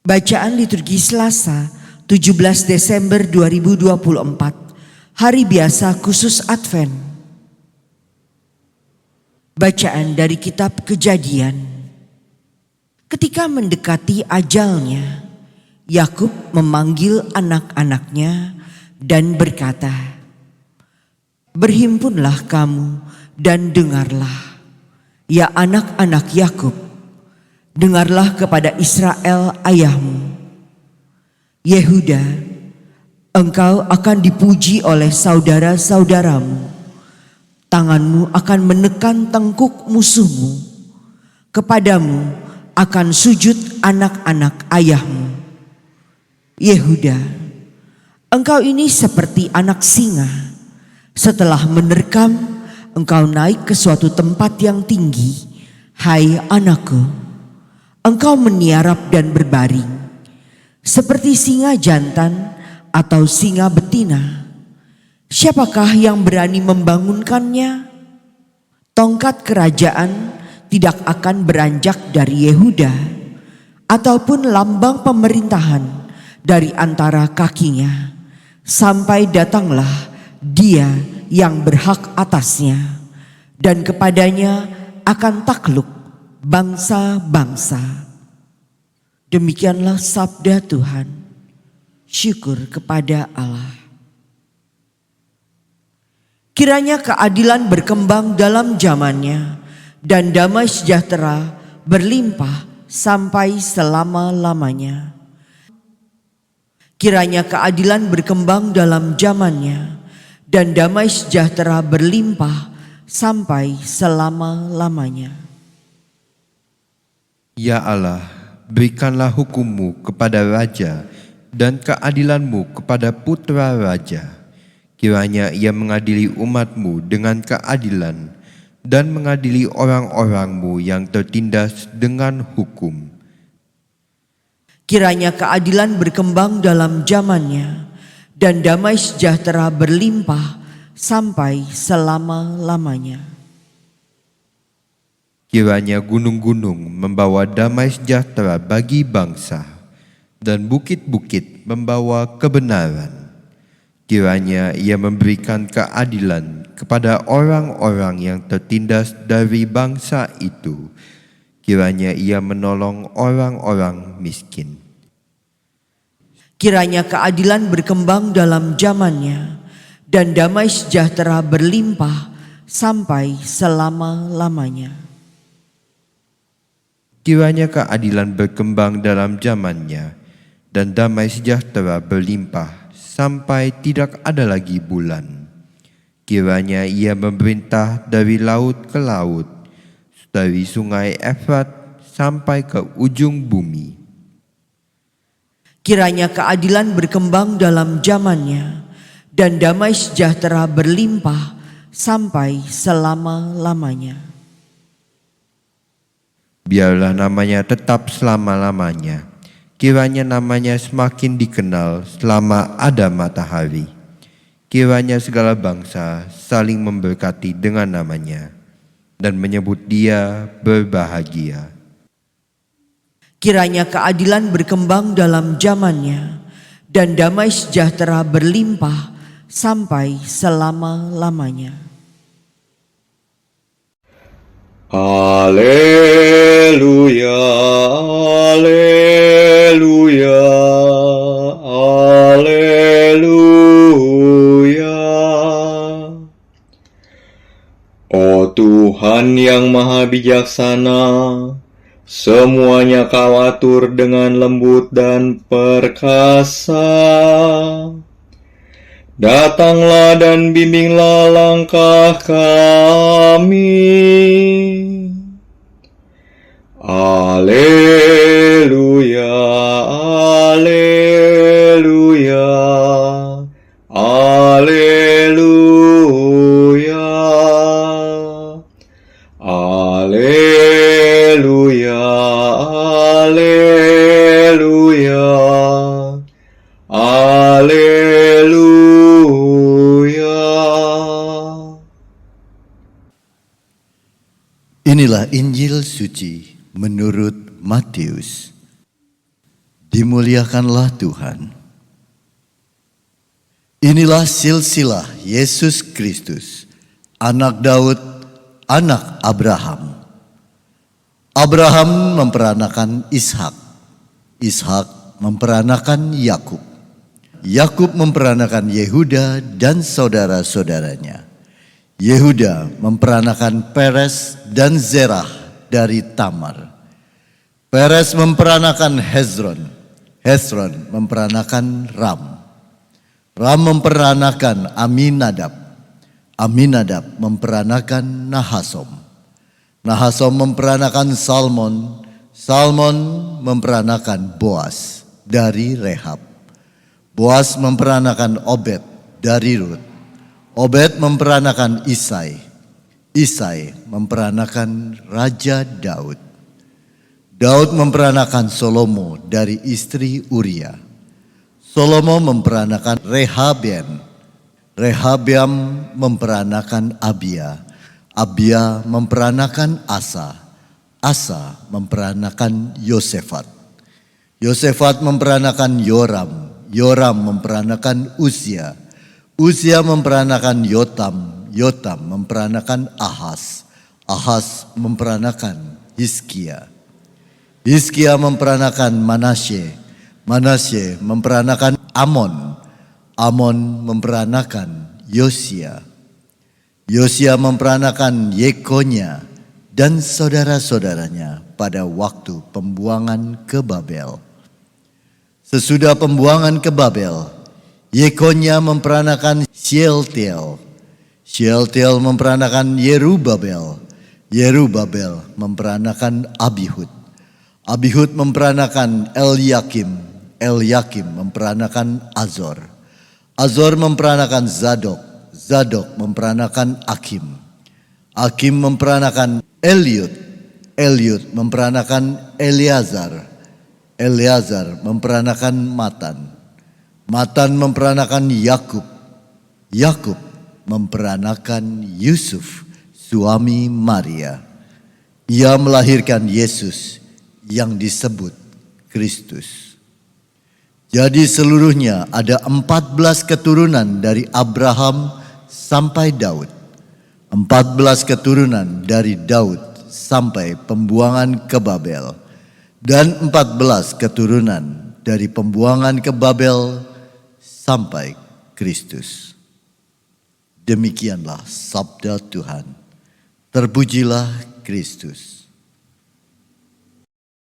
Bacaan liturgi Selasa, 17 Desember 2024, Hari Biasa Khusus Advent. Bacaan dari kitab Kejadian. Ketika mendekati ajalnya, Yakub memanggil anak-anaknya dan berkata, "Berhimpunlah kamu dan dengarlah, ya anak-anak Yakub. Dengarlah kepada Israel ayahmu. Yehuda, engkau akan dipuji oleh saudara-saudaramu. Tanganmu akan menekan tengkuk musuhmu. Kepadamu akan sujud anak-anak ayahmu. Yehuda, engkau ini seperti anak singa. Setelah menerkam, engkau naik ke suatu tempat yang tinggi. Hai anakku, engkau meniarap dan berbaring, seperti singa jantan atau singa betina. Siapakah yang berani membangunkannya? Tongkat kerajaan tidak akan beranjak dari Yehuda, ataupun lambang pemerintahan dari antara kakinya, sampai datanglah Dia yang berhak atasnya, dan kepadanya akan takluk bangsa-bangsa." Demikianlah sabda Tuhan. Syukur kepada Allah. Kiranya keadilan berkembang dalam zamannya, dan damai sejahtera berlimpah sampai selama-lamanya. Kiranya keadilan berkembang dalam zamannya, dan damai sejahtera berlimpah sampai selama-lamanya. Ya Allah, berikanlah hukum-Mu kepada Raja dan keadilan-Mu kepada putra Raja. Kiranya ia mengadili umat-Mu dengan keadilan dan mengadili orang-orang-Mu yang tertindas dengan hukum. Kiranya keadilan berkembang dalam zamannya, dan damai sejahtera berlimpah sampai selama-lamanya. Kiranya gunung-gunung membawa damai sejahtera bagi bangsa, dan bukit-bukit membawa kebenaran. Kiranya ia memberikan keadilan kepada orang-orang yang tertindas dari bangsa itu. Kiranya ia menolong orang-orang miskin. Kiranya keadilan berkembang dalam zamannya, dan damai sejahtera berlimpah sampai selama-lamanya. Kiranya keadilan berkembang dalam zamannya, dan damai sejahtera berlimpah sampai tidak ada lagi bulan. Kiranya ia memerintah dari laut ke laut, dari sungai Efrat sampai ke ujung bumi. Kiranya keadilan berkembang dalam zamannya, dan damai sejahtera berlimpah sampai selama-lamanya. Biarlah namanya tetap selama-lamanya. Kiranya namanya semakin dikenal selama ada matahari. Kiranya segala bangsa saling memberkati dengan namanya dan menyebut Dia berbahagia. Kiranya keadilan berkembang dalam zamannya, dan damai sejahtera berlimpah sampai selama-lamanya. Alleluia, alleluia, alleluia. Oh Tuhan yang maha bijaksana, semuanya Kau atur dengan lembut dan perkasa. Datanglah dan bimbinglah langkah kami. Alleluia, alleluia, alleluia, alleluia, alleluia, alleluia. Inilah Injil suci menurut Matius. Dimuliakanlah Tuhan. Inilah silsilah Yesus Kristus, anak Daud, anak Abraham. Abraham memperanakan Ishak. Ishak memperanakan Yakub. Yakub memperanakan Yehuda dan saudara-saudaranya. Yehuda memperanakan Peres dan Zerah dari Tamar. Peres memperanakan Hezron. Hezron memperanakan Ram. Ram memperanakan Aminadab. Aminadab memperanakan Nahasom. Nahasom memperanakan Salmon. Salmon memperanakan Boas dari Rehab. Boas memperanakan Obed dari Rut. Obed memperanakan Isai. Isai memperanakan Raja Daud. Daud memperanakan Salomo dari istri Uria. Salomo memperanakan Rehabeam. Rehabeam memperanakan Abia. Abia memperanakan Asa. Asa memperanakan Yosefat. Yosefat memperanakan Yoram. Yoram memperanakan Uzia. Uzia memperanakan Yotam. Yotam memperanakan Ahaz. Ahaz memperanakan Hizkia. Hizkia memperanakan Manasye. Manasye memperanakan Amon. Amon memperanakan Yosia. Yosia memperanakan Yekonya dan saudara-saudaranya pada waktu pembuangan ke Babel. Sesudah pembuangan ke Babel, Yekonya memperanakan Shealtiel. Shealtiel memperanakan Yerubabel. Yerubabel memperanakan Abihud. Abihud memperanakan Elyakim. Elyakim memperanakan Azor. Azor memperanakan Zadok. Zadok memperanakan Akim. Akim memperanakan Eliud. Eliud memperanakan Eleazar. Eleazar memperanakan Matan. Matan memperanakan Yakub. Yakub memperanakan Yusuf, suami Maria. Ia melahirkan Yesus yang disebut Kristus. Jadi seluruhnya ada 14 keturunan dari Abraham sampai Daud. 14 keturunan dari Daud sampai pembuangan ke Babel. Dan 14 keturunan dari pembuangan ke Babel sampai Kristus. Demikianlah sabda Tuhan. Terpujilah Kristus.